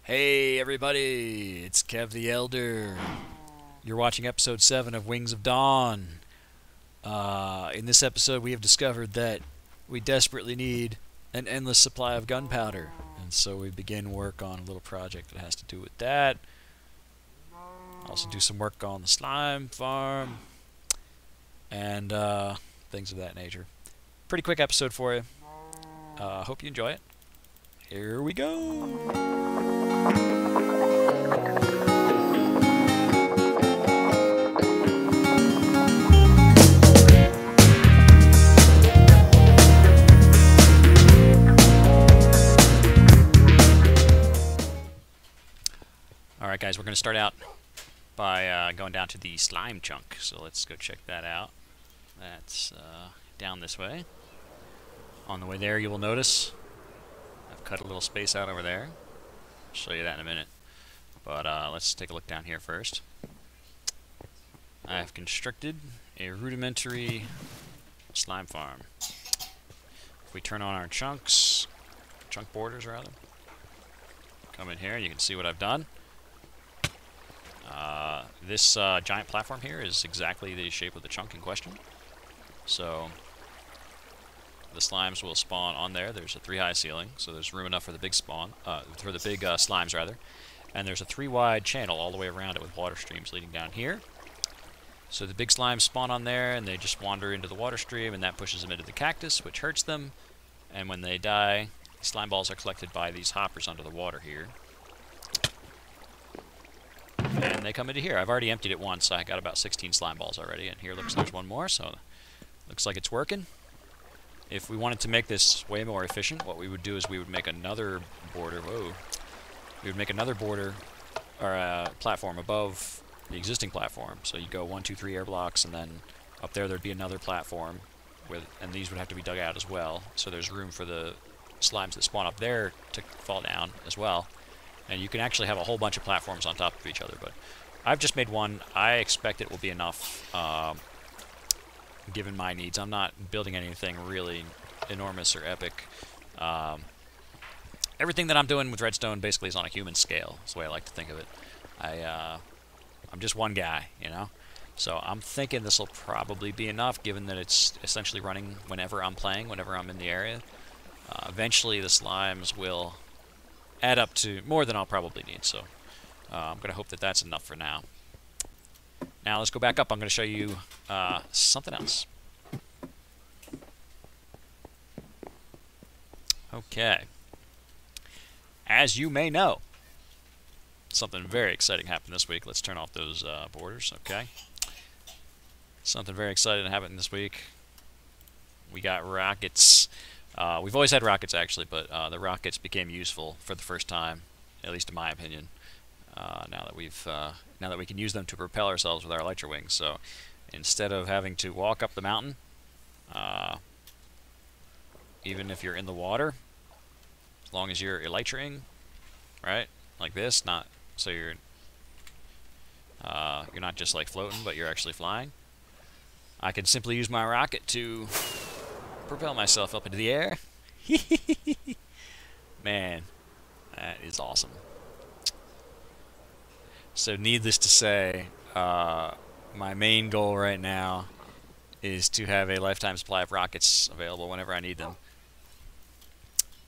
Hey everybody, it's Kev the Elder. You're watching episode 7 of Wings of Dawn. In this episode, we have discovered that we desperately need an endless supply of gunpowder. And so we begin work on a little project that has to do with that. Also do some work on the slime farm. And things of that nature. Pretty quick episode for you. Hope you enjoy it. Here we go. Alright guys, we're going to start out by going down to the slime chunk. So let's go check that out. That's down this way. On the way there you will notice I've cut a little space out over there. I'll show you that in a minute. But let's take a look down here first. I've constructed a rudimentary slime farm. If we turn on our chunk borders rather, come in here and you can see what I've done. This giant platform here is exactly the shape of the chunk in question. So the slimes will spawn on there. There's a 3-high ceiling, so there's room enough for the big slimes rather. And there's a 3-wide channel all the way around it with water streams leading down here. So the big slimes spawn on there, and they just wander into the water stream, and that pushes them into the cactus, which hurts them. And when they die, the slime balls are collected by these hoppers under the water here. And they come into here. I've already emptied it once. I got about 16 slime balls already, and here looks there's one more, so looks like it's working. If we wanted to make this way more efficient, what we would do is we would make another border. Whoa. We would make another border, or a platform above the existing platform. So you go 1, 2, 3 air blocks, and then up there'd be another platform, and these would have to be dug out as well. So there's room for the slimes that spawn up there to fall down as well. And you can actually have a whole bunch of platforms on top of each other, but I've just made one. I expect it will be enough, given my needs. I'm not building anything really enormous or epic. Everything that I'm doing with redstone basically is on a human scale. That's the way I like to think of it. I'm just one guy, you know? So I'm thinking this will probably be enough, given that it's essentially running whenever I'm playing, whenever I'm in the area. Eventually the slimes will add up to more than I'll probably need, so I'm going to hope that that's enough for now. Now let's go back up. I'm going to show you something else. Okay. As you may know, something very exciting happened this week. Let's turn off those borders, okay? Something very exciting happened this week. We got rockets. We've always had rockets, actually, but the rockets became useful for the first time, at least in my opinion. Now that we can use them to propel ourselves with our elytra wings. So instead of having to walk up the mountain, even if you're in the water, as long as you're elytraing, right, like this, not so you're not just like floating, but you're actually flying. I can simply use my rocket to propel myself up into the air. Man, that is awesome. So needless to say, my main goal right now is to have a lifetime supply of rockets available whenever I need them.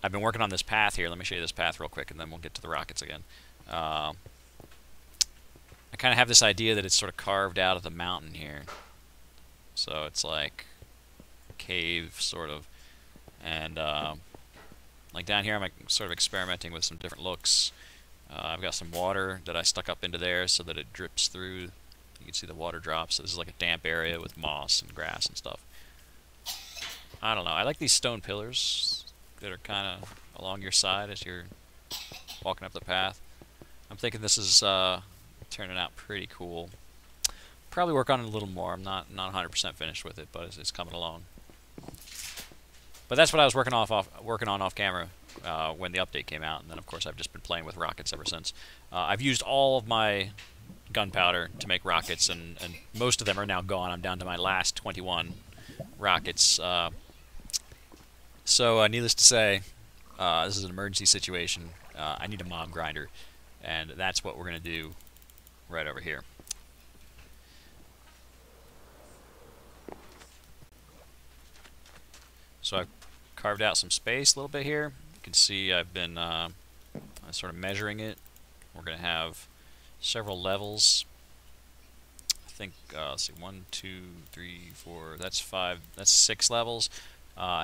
I've been working on this path here. Let me show you this path real quick, and then we'll get to the rockets again. I kind of have this idea that it's sort of carved out of the mountain here. So it's like cave, sort of. And like down here, I'm sort of experimenting with some different looks. I've got some water that I stuck up into there so that it drips through. You can see the water drops. So this is like a damp area with moss and grass and stuff. I don't know. I like these stone pillars that are kind of along your side as you're walking up the path. I'm thinking this is turning out pretty cool. Probably work on it a little more. I'm not 100% finished with it, but it's coming along. But that's what I was working on off camera when the update came out, and then of course I've just been playing with rockets ever since. I've used all of my gunpowder to make rockets, and most of them are now gone. I'm down to my last 21 rockets. So needless to say, this is an emergency situation. I need a mob grinder, and that's what we're going to do right over here. So I've carved out some space a little bit here. You can see I've been sort of measuring it. We're going to have several levels. I think, let's see, 1, 2, 3, 4, that's 5, that's 6 levels. I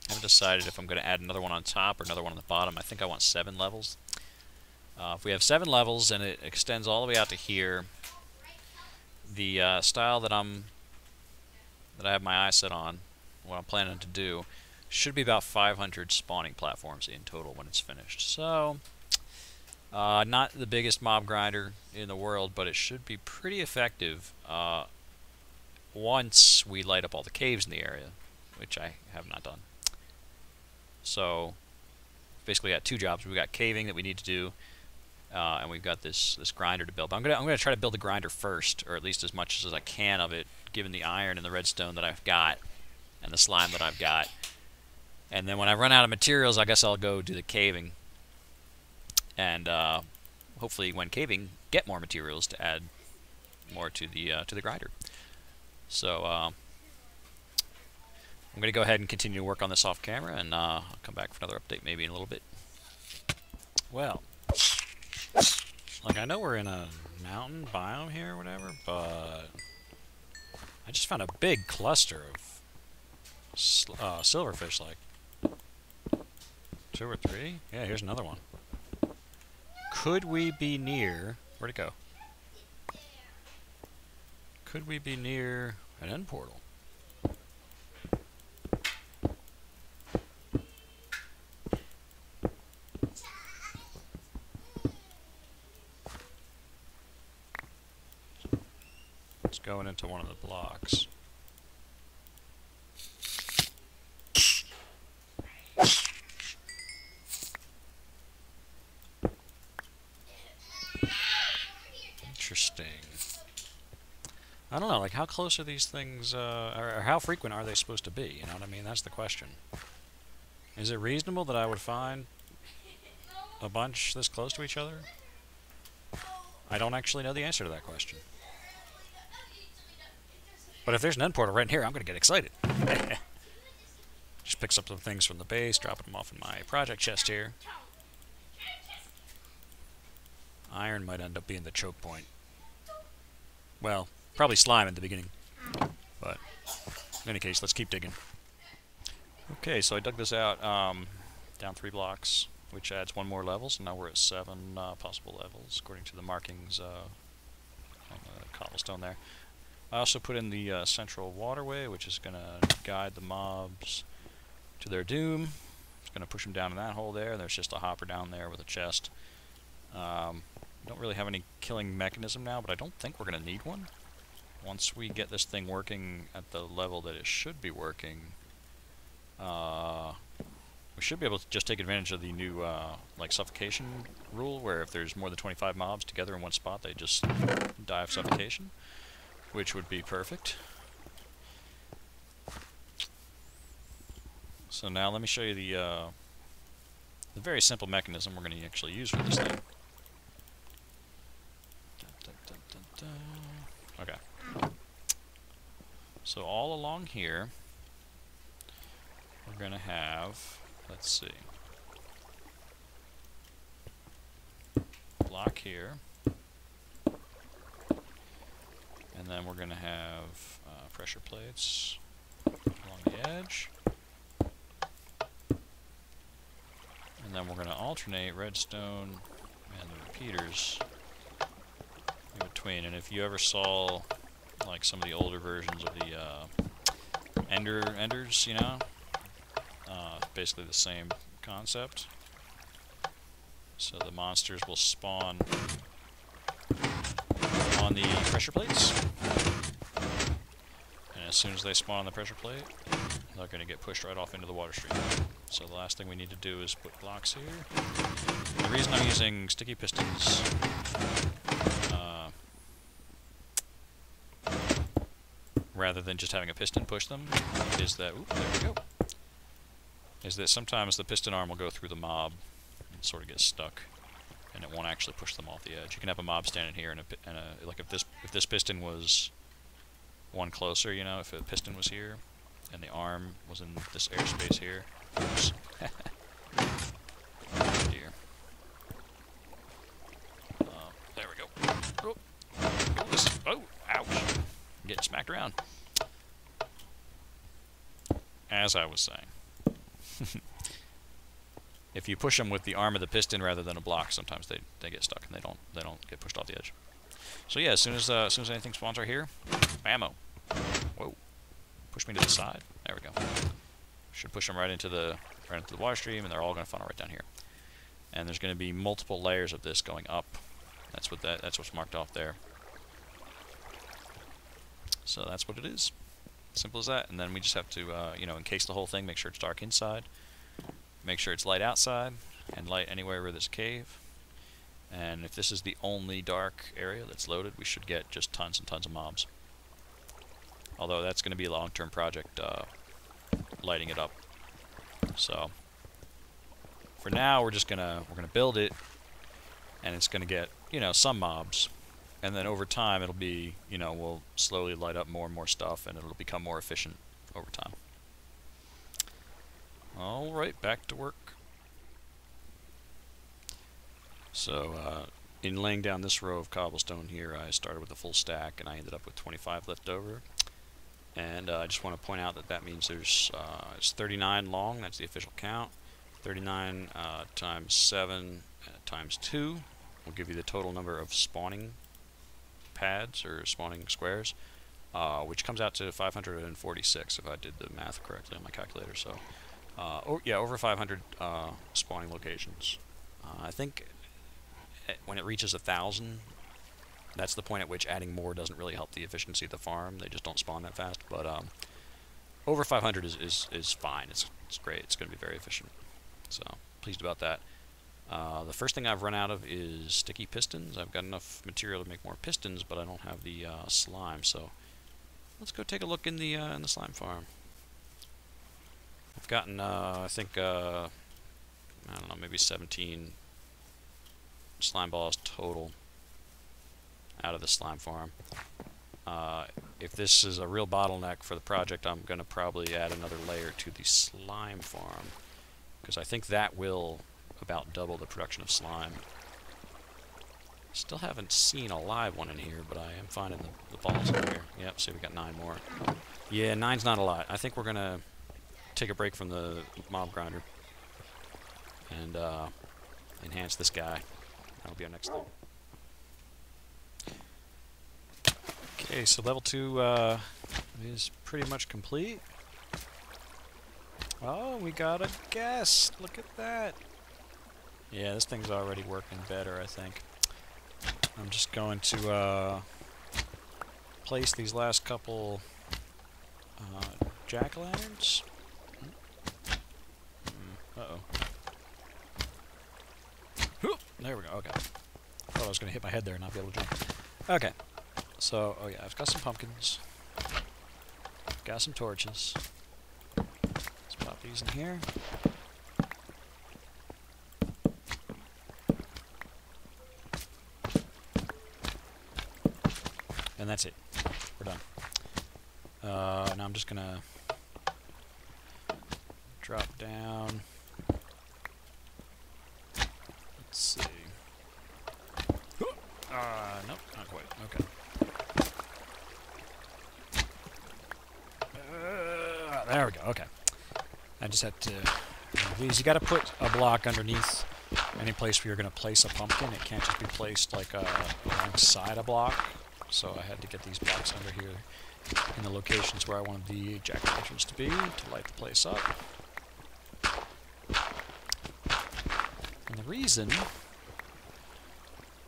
haven't decided if I'm going to add another one on top or another one on the bottom. I think I want 7 levels. If we have 7 levels and it extends all the way out to here, the style that I have my eye set on, what I'm planning to do, should be about 500 spawning platforms in total when it's finished. So, not the biggest mob grinder in the world, but it should be pretty effective once we light up all the caves in the area, which I have not done. So, basically got 2 jobs. We've got caving that we need to do, and we've got this grinder to build. But I'm gonna try to build the grinder first, or at least as much as I can of it, given the iron and the redstone that I've got, and the slime that I've got. And then when I run out of materials, I guess I'll go do the caving. And hopefully when caving, get more materials to add more to the grinder. So I'm going to go ahead and continue to work on this off camera, and I'll come back for another update maybe in a little bit. Well, like, I know we're in a mountain biome here or whatever, but I just found a big cluster of silverfish, like 2 or 3. Yeah, here's another one. Could we be near... Where'd it go? Could we be near an end portal? It's going into one of the blocks. Interesting. I don't know, like, how close are these things, or how frequent are they supposed to be? You know what I mean? That's the question. Is it reasonable that I would find a bunch this close to each other? I don't actually know the answer to that question. But if there's an end portal right in here, I'm going to get excited. Just picks up some things from the base, dropping them off in my project chest here. Iron might end up being the choke point. Well, probably slime at the beginning. But in any case, let's keep digging. Okay, so I dug this out down 3 blocks, which adds 1 more level, so now we're at 7 possible levels, according to the markings on the cobblestone there. I also put in the central waterway, which is going to guide the mobs to their doom. It's going to push them down in that hole there. There's just a hopper down there with a chest. Don't really have any killing mechanism now, but I don't think we're going to need one. Once we get this thing working at the level that it should be working, we should be able to just take advantage of the new like suffocation rule, where if there's more than 25 mobs together in one spot, they just die of suffocation, which would be perfect. So now let me show you the very simple mechanism we're going to actually use for this thing. Okay. So all along here, we're going to have, let's see, block here, and then we're going to have pressure plates along the edge, and then we're going to alternate redstone and the repeaters in between. And if you ever saw like some of the older versions of the enders, you know, basically the same concept. So the monsters will spawn on the pressure plates, and as soon as they spawn on the pressure plate, they're going to get pushed right off into the water stream. So the last thing we need to do is put blocks here. The reason I'm using sticky pistons rather than just having a piston push them is that, oop, there we go. is that sometimes the piston arm will go through the mob and sort of get stuck, and it won't actually push them off the edge. You can have a mob standing here, and like if this piston was one closer, you know, if a piston was here, and the arm was in this airspace here. Oops. Oh dear. There we go. Oh, oh, ouch! I'm getting smacked around. As I was saying. If you push them with the arm of the piston rather than a block, sometimes they get stuck and they don't get pushed off the edge. So yeah, as soon as anything spawns right here, ammo. Whoa! Push me to the side. There we go. Should push them right into the water stream, and they're all going to funnel right down here. And there's going to be multiple layers of this going up. That's what's marked off there. So that's what it is. Simple as that. And then we just have to you know, encase the whole thing, make sure it's dark inside. Make sure it's light outside, and light anywhere where there's a cave. And if this is the only dark area that's loaded, we should get just tons and tons of mobs. Although that's going to be a long-term project, lighting it up. So for now, we're gonna build it, and it's gonna get, you know, some mobs, and then over time it'll be, you know, we'll slowly light up more and more stuff, and it'll become more efficient over time. Alright, back to work. So, in laying down this row of cobblestone here, I started with a full stack, and I ended up with 25 left over. And I just want to point out that that means there's it's 39 long, that's the official count. 39 times 7 times 2 will give you the total number of spawning pads, or spawning squares, which comes out to 546 if I did the math correctly on my calculator. So, yeah, over 500 spawning locations. I think when it reaches 1,000, that's the point at which adding more doesn't really help the efficiency of the farm. They just don't spawn that fast. But over 500 is fine. It's great. It's going to be very efficient. So pleased about that. The first thing I've run out of is sticky pistons. I've got enough material to make more pistons, but I don't have the slime. So let's go take a look in the slime farm. I've gotten I think I don't know, maybe 17 slime balls total out of the slime farm. If this is a real bottleneck for the project, I'm going to probably add another layer to the slime farm, because I think that will about double the production of slime. Still haven't seen a live one in here, but I am finding the balls in here. Yep, see, we got 9 more. Yeah, 9's not a lot. I think we're going to take a break from the mob grinder and enhance this guy. That'll be our next thing. Okay, so level 2 is pretty much complete. Oh, we got a guest! Look at that! Yeah, this thing's already working better, I think. I'm just going to place these last couple jack-o'-lanterns. Uh-oh. There we go, okay. Thought I was going to hit my head there and not be able to jump. Okay. So, oh yeah, I've got some pumpkins. Got some torches. Let's pop these in here. And that's it. We're done. Now I'm just gonna drop down. Let's see. Nope, not quite. Okay. There we go. Okay. I just had to. These, you got to put a block underneath any place where you're going to place a pumpkin. It can't just be placed like alongside a block. So I had to get these blocks under here in the locations where I wanted the jack-o'-lanterns to be to light the place up. And the reason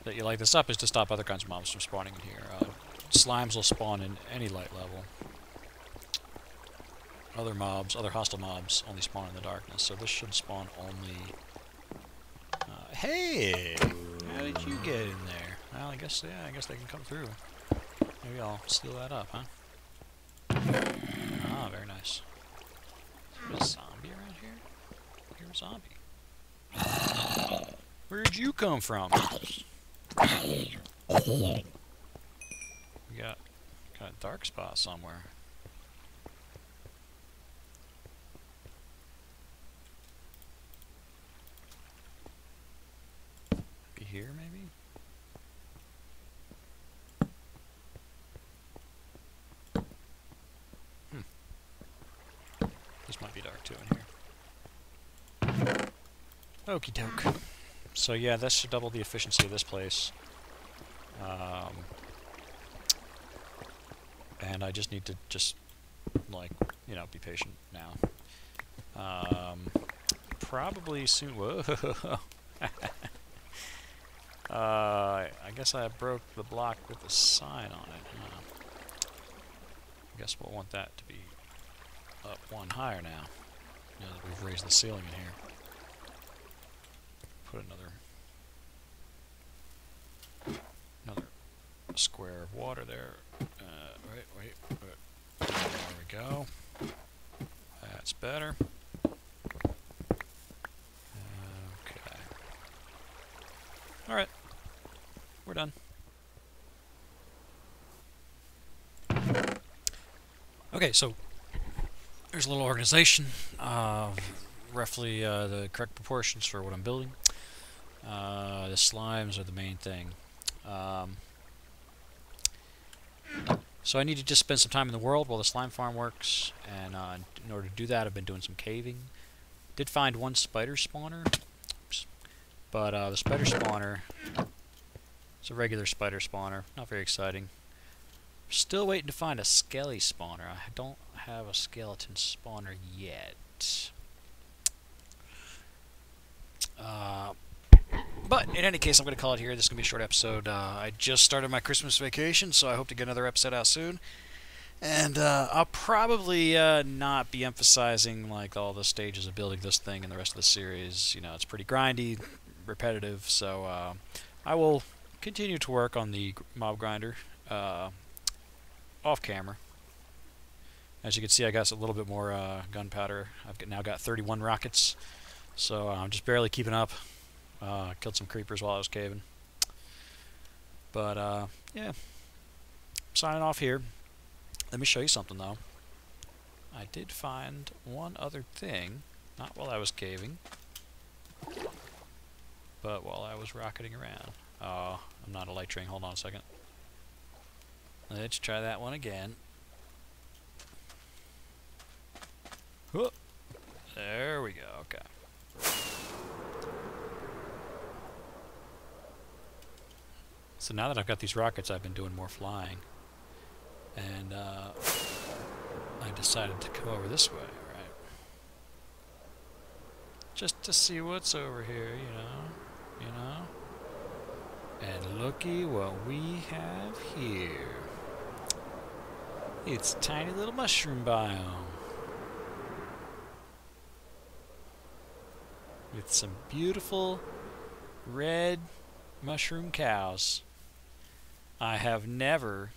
that you light this up is to stop other kinds of mobs from spawning in here. Slimes will spawn in any light level. Other mobs, other hostile mobs, only spawn in the darkness, so this should spawn only... hey! How did you get in there? Well, I guess, yeah, I guess they can come through. Maybe I'll steal that up, huh? Ah, very nice. Is there a zombie around here? zombie. Where'd you come from? We got a dark spot somewhere. Be here, maybe? This might be dark too in here. Okie doke. So yeah, that should double the efficiency of this place. And I just need to like, you know, be patient now. Probably soon. Whoa. I guess I broke the block with the sign on it. I guess we'll want that to be up one higher now. Now that we've raised the ceiling in here. Put another square of water there. Wait. There we go. That's better. Okay. Alright. We're done. Okay, so there's a little organization. Roughly the correct proportions for what I'm building. The slimes are the main thing. So I need to just spend some time in the world while the slime farm works, and in order to do that I've been doing some caving. Did find one spider spawner, but the spider spawner is a regular spider spawner, not very exciting. Still waiting to find a skelly spawner. I don't have a skeleton spawner yet. But in any case, I'm going to call it here. This is going to be a short episode. I just started my Christmas vacation, so I hope to get another episode out soon. And I'll probably not be emphasizing like all the stages of building this thing and the rest of the series. You know, it's pretty grindy, repetitive. So I will continue to work on the mob grinder off camera. As you can see, I got a little bit more gunpowder. I've now got 31 rockets, so I'm just barely keeping up. Killed some creepers while I was caving. But, yeah. Signing off here. Let me show you something, though. I did find one other thing. Not while I was caving, but while I was rocketing around. Oh, I'm not a light train. Hold on a second. Let's try that one again. Whoop. There we go. Okay. So now that I've got these rockets, I've been doing more flying. And I decided to come over this way, right? Just to see what's over here, you know? And looky what we have here. It's a tiny little mushroom biome. With some beautiful red mushroom cows. I've never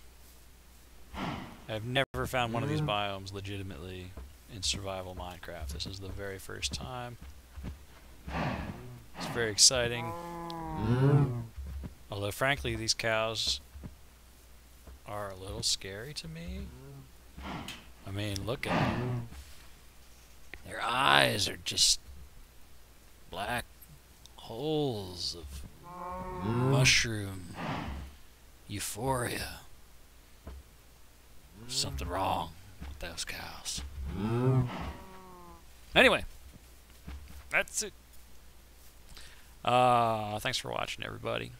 found one of these biomes legitimately in survival Minecraft. This is the very first time. It's very exciting. Although frankly these cows are a little scary to me. I mean, look at them. Their eyes are just black holes of mushroom euphoria. There's something wrong with those cows. Anyway, that's it. Thanks for watching, everybody.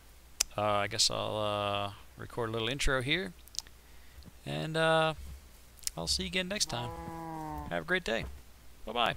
I guess I'll record a little intro here, and I'll see you again next time. Have a great day. Bye-bye.